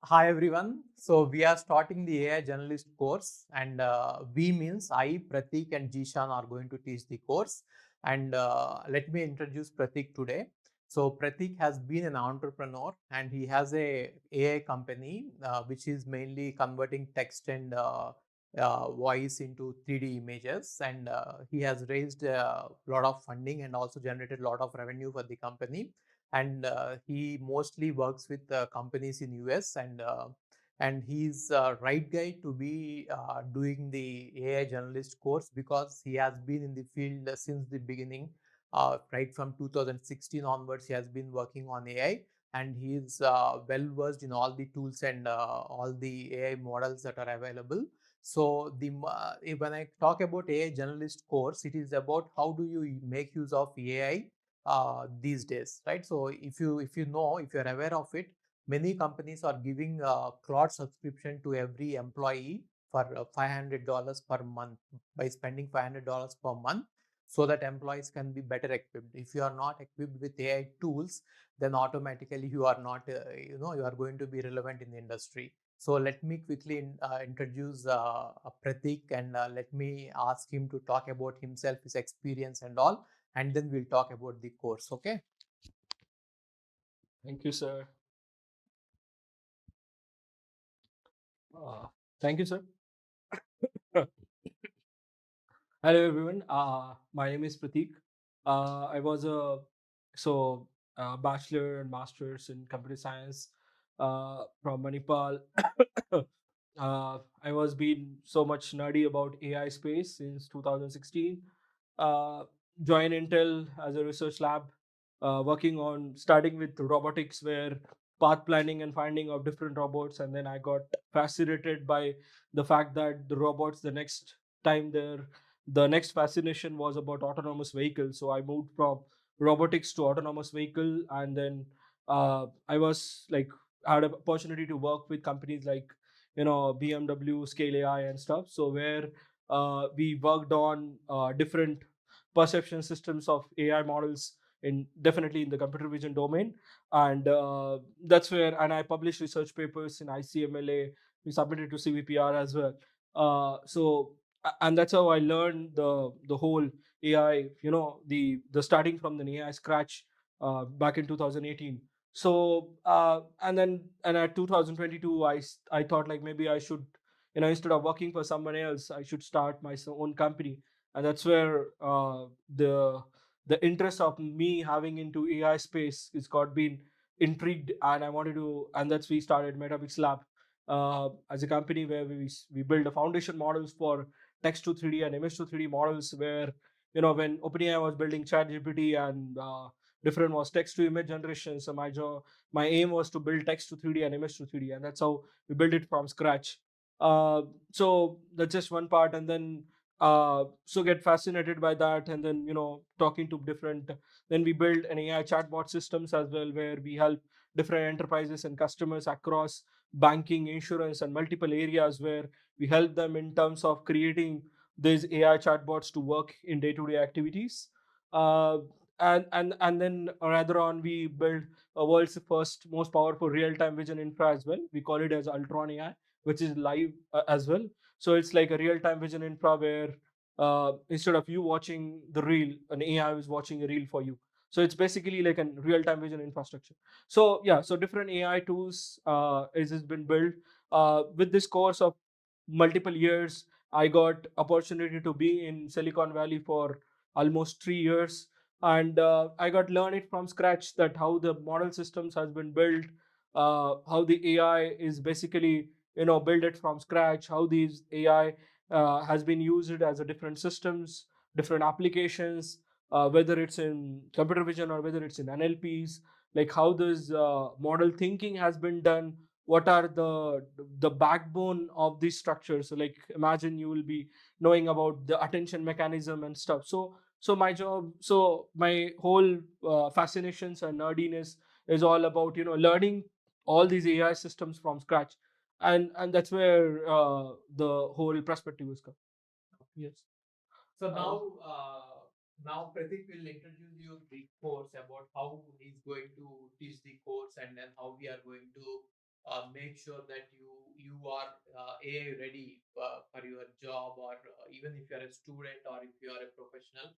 Hi everyone. So we are starting the AI Generalist course, and we means I, Pratik, and Jishan are going to teach the course. And let me introduce Pratik today. So Pratik has been an entrepreneur, and he has a AI company which is mainly converting text and voice into 3D images. And he has raised a lot of funding and also generated a lot of revenue for the company, and he mostly works with companies in US, and he's right guy to be doing the AI journalist course because he has been in the field since the beginning. Right from 2016 onwards, he has been working on AI, and he is well versed in all the tools and all the AI models that are available. So when I talk about AI journalist course, it is about how do you make use of AI these days, right? So if you're aware of it, many companies are giving cloud subscription to every employee for $500 per month by spending $500 per month, so that employees can be better equipped. If you are not equipped with AI tools, then automatically you are not, you are going to be relevant in the industry. So let me quickly introduce Pratik, and let me ask him to talk about himself, his experience and all, and then we'll talk about the course. Okay. Thank you, sir. Uh, Thank you, sir. Hello, everyone. My name is Pratik. I was a bachelor and master's in computer science from Manipal. I was being so much nerdy about AI space since 2016. Uh, Joined Intel as a research lab, working on starting with robotics, where path planning and finding of different robots, and then I got fascinated by the fact that the robots, time the next fascination was about autonomous vehicles. So I moved from robotics to autonomous vehicle, and then I was like had an opportunity to work with companies like BMW, Scale AI, and stuff. So where we worked on different perception systems of AI models in definitely in the computer vision domain, and that's where and I published research papers in ICMLA. We submitted to CVPR as well. And that's how I learned the whole AI. The starting from the AI scratch back in 2018. So and at 2022, I thought like maybe I should, instead of working for someone else, I should start my own company. And that's where the interest of me having into AI space is got been intrigued, and I wanted to, and that's we started Metabix Lab as a company where we build a foundation models for text to 3D and image to 3D models, where when OpenAI was building ChatGPT and different was text to image generation. So my aim was to build text to 3D and image to 3D, and that's how we built it from scratch. So that's just one part, and then so get fascinated by that, and then talking to different. Then we build an AI chatbot systems as well, where we help different enterprises and customers across banking, insurance, and multiple areas, where we help them in terms of creating these AI chatbots to work in day-to-day activities. Uh, and then rather on, we build a world's first most powerful real-time vision infra as well. We call it as Ultron AI, which is live as well. So it's like a real-time vision infra where instead of you watching the reel, an AI is watching a reel for you. So it's basically like a real-time vision infrastructure. So yeah, so different AI tools has been built with this course of multiple years. I got opportunity to be in Silicon Valley for almost 3 years, and I got learn it from scratch that how the model systems has been built, how the AI is basically build it from scratch, how these AI has been used as a different systems, different applications, whether it's in computer vision or whether it's in NLPs, like how this model thinking has been done, what are the backbone of these structures. So like imagine you will be knowing about the attention mechanism and stuff. So my whole fascinations and nerdiness is all about learning all these AI systems from scratch, and that's where the whole perspective is come. Yes. So uh, now Pratik will introduce you the course about how he's going to teach the course, and then how we are going to make sure that you are AI ready for your job, or even if you are a student or if you are a professional.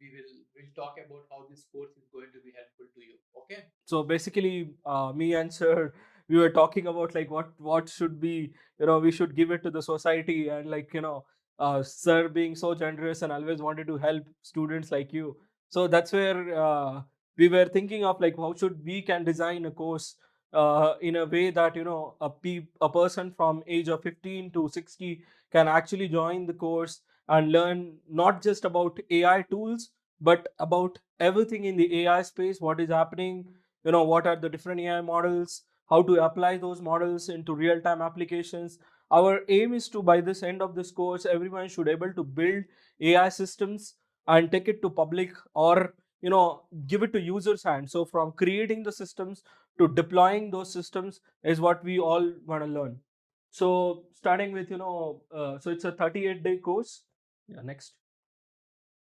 We'll talk about how this course is going to be helpful to you. Okay. So basically, me and sir, we were talking about like what should be, we should give it to the society, and like, sir being so generous and always wanted to help students like you. So that's where we were thinking of like how should we can design a course in a way that a person from age of 15 to 60 can actually join the course and learn not just about AI tools, but about everything in the AI space, what is happening, what are the different AI models, how to apply those models into real time applications. Our aim is to, by this end of this course, everyone should able to build AI systems and take it to public, or give it to users hand. So from creating the systems to deploying those systems is what we all want to learn. So starting with, so it's a 38-day course. Yeah, next.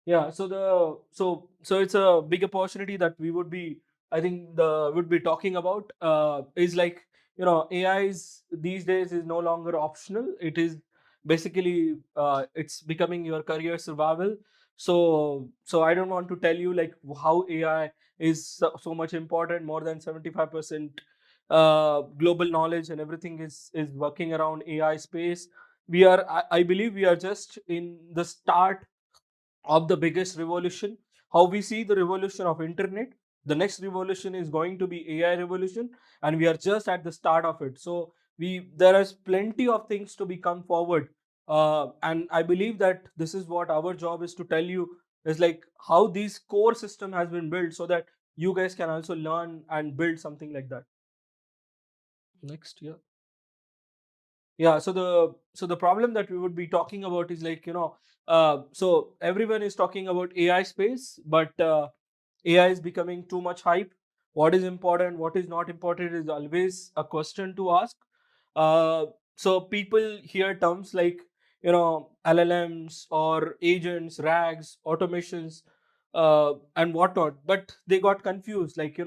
Yeah, so it's a big opportunity that we would be, I think, the would be talking about is like, AI is these days is no longer optional. It is basically it's becoming your career survival. So I don't want to tell you like how AI is so much important. More than 75% global knowledge and everything is working around AI space. I believe we are just in the start of the biggest revolution. How we see the revolution of internet, the next revolution is going to be AI revolution, and we are just at the start of it. So we there is plenty of things to be come forward, and I believe that this is what our job is to tell you, is like how this core system has been built so that you guys can also learn and build something like that. Next, yeah. Yeah, so the problem that we would be talking about is like, so everyone is talking about AI space, but AI is becoming too much hype. What is important, what is not important is always a question to ask. Uh, so people hear terms like, LLMs or agents, RAGs, automations, and whatnot, but they got confused. Like,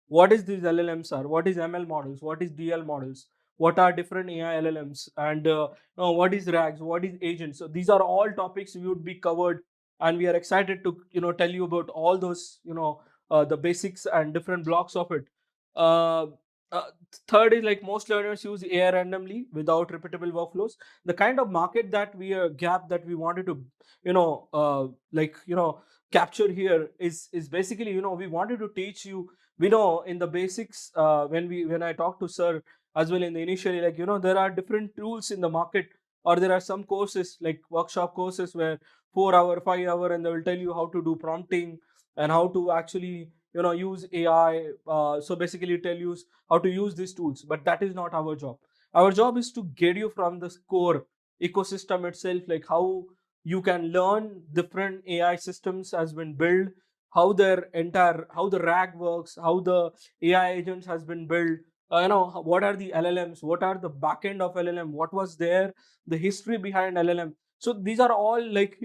what is these LLMs are? What is ML models? What is DL models? What are different AI LLMs? And what is RAGs? What is agents? So these are all topics we would be covered, and we are excited to tell you about all those, the basics and different blocks of it. uh, uh, Third is like most learners use AI randomly without repeatable workflows. The kind of market that we gap that we wanted to like capture here is basically, we wanted to teach you, we know in the basics, when I talked to sir as well in the initially, like, there are different tools in the market, or there are some courses like workshop courses where 4 hour 5 hour, and they will tell you how to do prompting and how to actually use AI. So basically tell you how to use these tools, but that is not our job. Our job is to get you from the core ecosystem itself, like how you can learn different AI systems has been built, how the RAG works, how the AI agents has been built, what are the LLMs, what are the backend of LLM, what was there, the history behind LLM. So these are all like,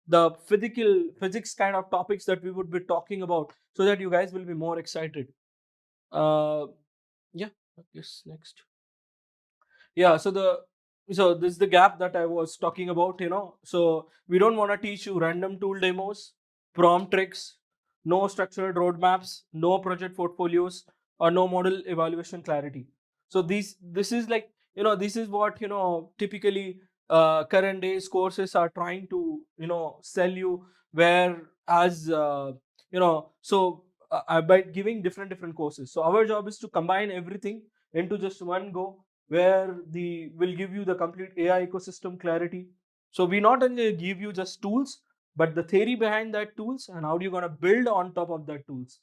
the physics kind of topics that we would be talking about, so that you guys will be more excited. uh yeah, yes, next. Yeah, so this is the gap that I was talking about. So we don't want to teach you random tool demos, prompt tricks, no structured roadmaps, no project portfolios, or no model evaluation clarity. So this is like, this is what, typically current days courses are trying to sell you, whereas by giving different courses, so our job is to combine everything into just one go, where the will give you the complete AI ecosystem clarity. So we not only give you just tools, but the theory behind that tools, and how do you gonna build on top of that tools.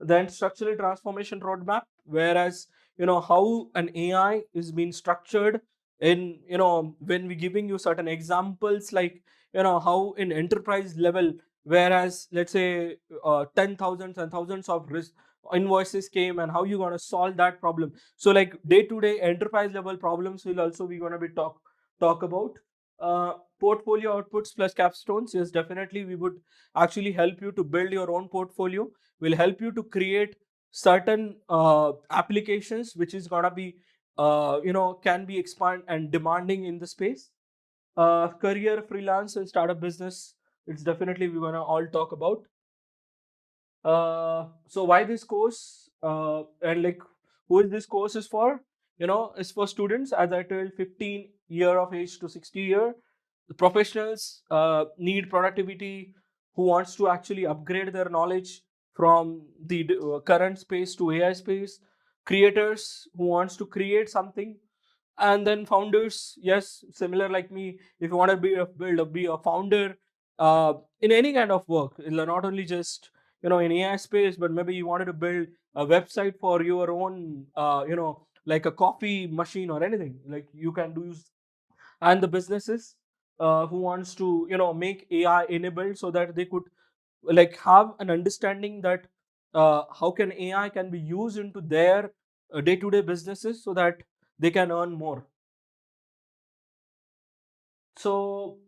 Then structural transformation roadmap, whereas how an AI is being structured in, when we giving you certain examples, like how in enterprise level, whereas let's say 10,000 and thousands of invoices came, and how you gonna solve that problem. So like day to day enterprise level problems will also be gonna be talk about. Portfolio outputs plus capstones, yes, definitely we would actually help you to build your own portfolio. Will help you to create certain applications which is gonna be can be expand and demanding in the space. Career, freelance, and startup business. It's definitely we're gonna all talk about. So why this course, and like who is this course is for? It's for students, as I told, 15 year of age to 60 year. The professionals need productivity, who wants to actually upgrade their knowledge from the current space to AI space. Creators who wants to create something, and then founders, yes, similar like me, if you want to be a founder in any kind of work, not only just in AI space, but maybe you wanted to build a website for your own like a coffee machine or anything, like you can do. And the businesses who wants to make AI enabled, so that they could like have an understanding that how can AI can be used into their day-to-day businesses, so that they can earn more. So,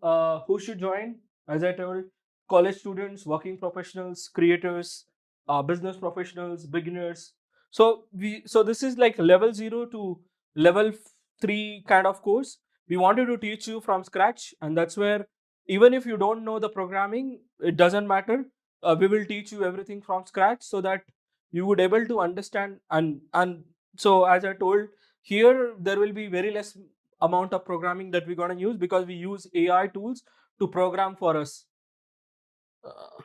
who should join? As I told, college students, working professionals, creators, business professionals, beginners. So this is like level 0 to level 3 kind of course. We wanted to teach you from scratch, and that's where even if you don't know the programming, it doesn't matter. We will teach you everything from scratch, so that you would able to understand. And so, as I told, here there will be very less amount of programming that we're going to use, because we use AI tools to program for us. Uh,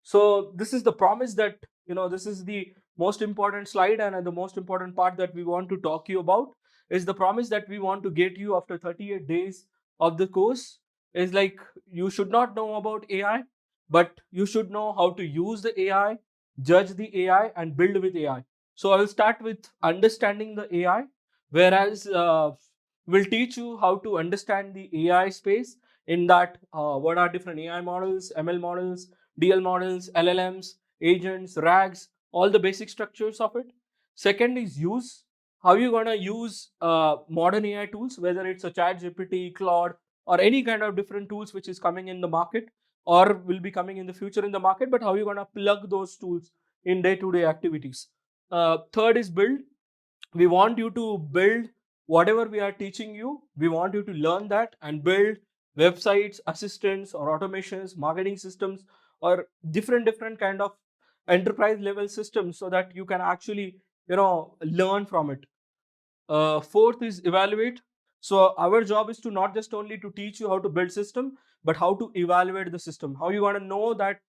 so this is the promise that this is the most important slide, and the most important part that we want to talk to you about is the promise that we want to get you after 38 days of the course. Is like, you should not know about AI, but you should know how to use the AI, judge the AI, and build with AI. So I will start with understanding the AI, whereas we'll teach you how to understand the AI space. In that, what are different AI models, ML models, DL models, LLMs, agents, RAGs, all the basic structures of it. Second is use. How you gonna use modern AI tools, whether it's a Chat GPT, Claude, or any kind of different tools which is coming in the market or will be coming in the future in the market, but how you gonna plug those tools in day-to-day activities. Third is build. We want you to build whatever we are teaching you. We want you to learn that and build websites, assistants, or automations, marketing systems, or different kind of enterprise level systems, so that you can actually learn from it. Fourth is evaluate. So our job is to not just only to teach you how to build system, but how to evaluate the system. How you want to know that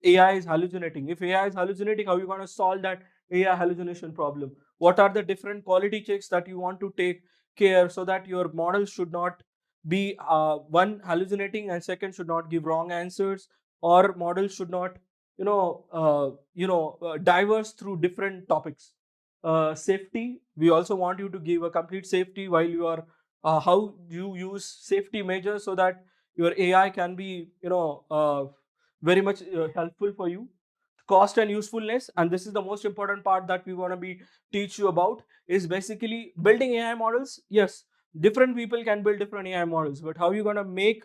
AI is hallucinating? If AI is hallucinating, how are you going to solve that AI hallucination problem? What are the different quality checks that you want to take care, so that your model should not be one hallucinating, and second should not give wrong answers, or model should not diverse through different topics. Safety. We also want you to give a complete safety while you are how you use safety measures, so that your AI can be very much helpful for you. Cost and usefulness, and this is the most important part that we want to be teach you about, is basically building AI models. Yes, different people can build different AI models, but how you going to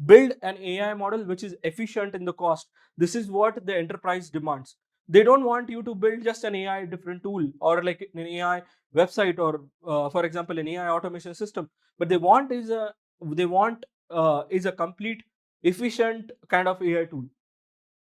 build an AI model which is efficient in the cost? This is what the enterprise demands. They don't want you to build just an AI different tool, or like an AI website, or for example an AI automation system, but they want is a complete efficient kind of AI tool.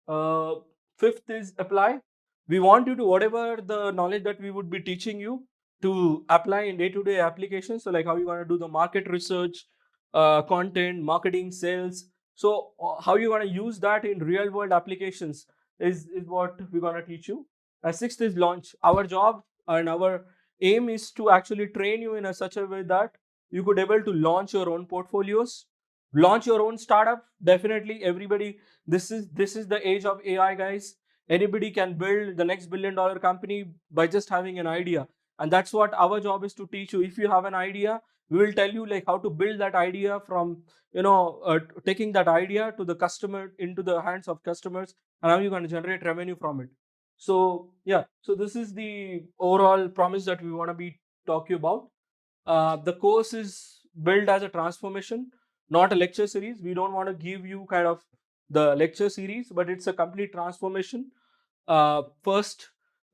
uh, Fifth is apply. We want you to, whatever the knowledge that we would be teaching you, to apply in day-to-day applications. So like how you want to do the market research, content, marketing, sales. So how you want to use that in real world applications is what we're going to teach you. Sixth is launch. Our job and our aim is to actually train you in a such a way that you could able to launch your own portfolios, launch your own startup. Definitely everybody, this is the age of AI, guys. Anybody can build the next $1 billion company by just having an idea, and that's what our job is, to teach you. If you have an idea, we will tell you like how to build that idea from taking that idea to the customer, into the hands of customers, and how you're going to generate revenue from it. So yeah, so this is the overall promise that we want to be talking about. The course is built as a transformation, not a lecture series. We don't want to give you kind of the lecture series, but it's a complete transformation. First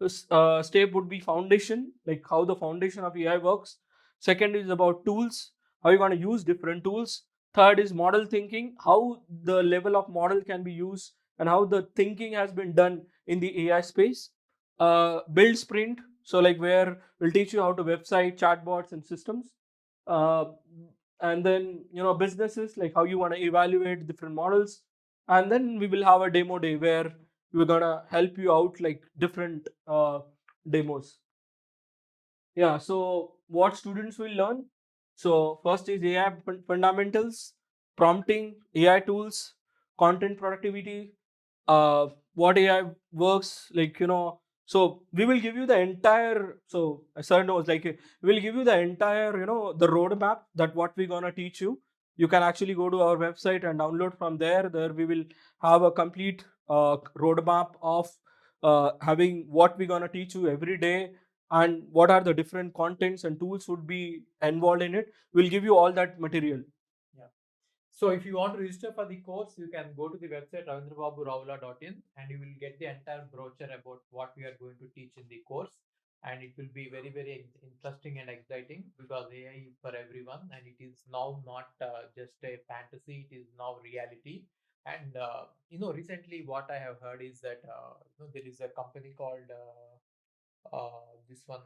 step would be foundation, like how the foundation of AI works. Second is about tools, how you're going to use different tools. Third is model thinking, how the level of model can be used and how the thinking has been done in the AI space. Build sprint, so like where we'll teach you how to website, chatbots, and systems. Uh, and then businesses, like how you want to evaluate different models. And then we will have a demo day where we're gonna help you out like different demos. Yeah, so what students will learn? So first is AI fundamentals, prompting, AI tools, content productivity, what AI works, like so we will give you the entire, so sir knows, like we'll give you the entire, the roadmap that what we're gonna teach you. You can actually go to our website and download from there. There we will have a complete roadmap of having what we're gonna teach you every day, and what are the different contents and tools would be involved in it. We'll give you all that material. Yeah. So if you want to register for the course, you can go to the website ravindrababuravula.in and you will get the entire brochure about what we are going to teach in the course. And it will be very, very interesting and exciting because AI is for everyone and it is now not just a fantasy, it is now reality. And recently what I have heard is that there is a company called this one.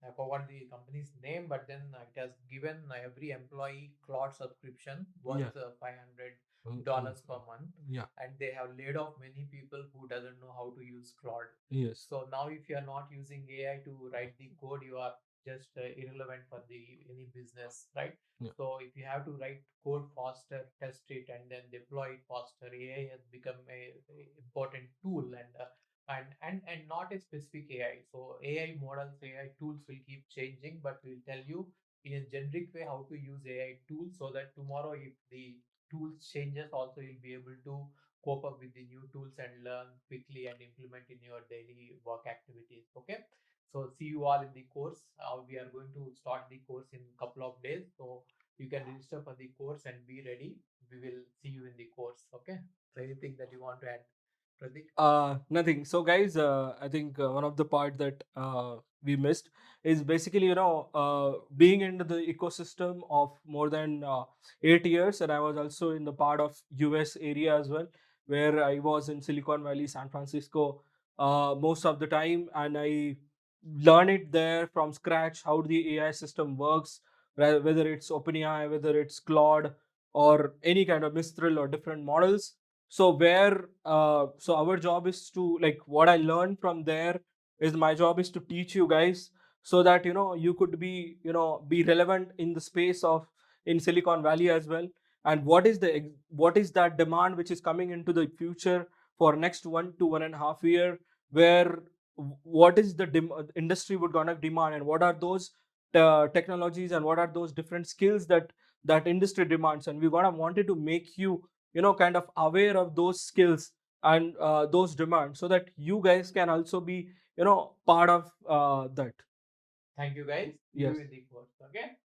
I forgot the company's name, but then it has given every employee cloud subscription worth $500 per month, Yeah. and they have laid off many people who doesn't know how to use cloud. Yes. So now, if you are not using AI to write the code, you are just irrelevant for the any business, right? Yeah. So if you have to write code faster, test it, and then deploy it faster, AI has become a important tool, and not a specific AI. So AI models, AI tools will keep changing, but we'll tell you in a generic way how to use AI tools so that tomorrow, if the tools changes, also you'll be able to cope up with the new tools and learn quickly and implement in your daily work activities. Okay. So see you all in the course. We are going to start the course in a couple of days. So you can register for the course and be ready. We will see you in the course. Okay. So anything that you want to add, Pratik? Nothing. So, guys, I think one of the part that we missed is basically, being into the ecosystem of more than 8 years, and I was also in the part of US area as well, where I was in Silicon Valley, San Francisco, most of the time, and I learn it there from scratch how the AI system works, whether it's OpenAI, whether it's Claude, or any kind of Mistral or different models. So where so our job is to, like, what I learned from there is my job is to teach you guys, so that you could be be relevant in the space of in Silicon Valley as well. And what is that demand which is coming into the future for next 1 to 1.5 year, where what is the industry would gonna demand, and what are those technologies, and what are those different skills that that industry demands. And we gonna wanted to make you kind of aware of those skills and those demands, so that you guys can also be part of that. Thank you, guys. See you Yes. in the course. Okay.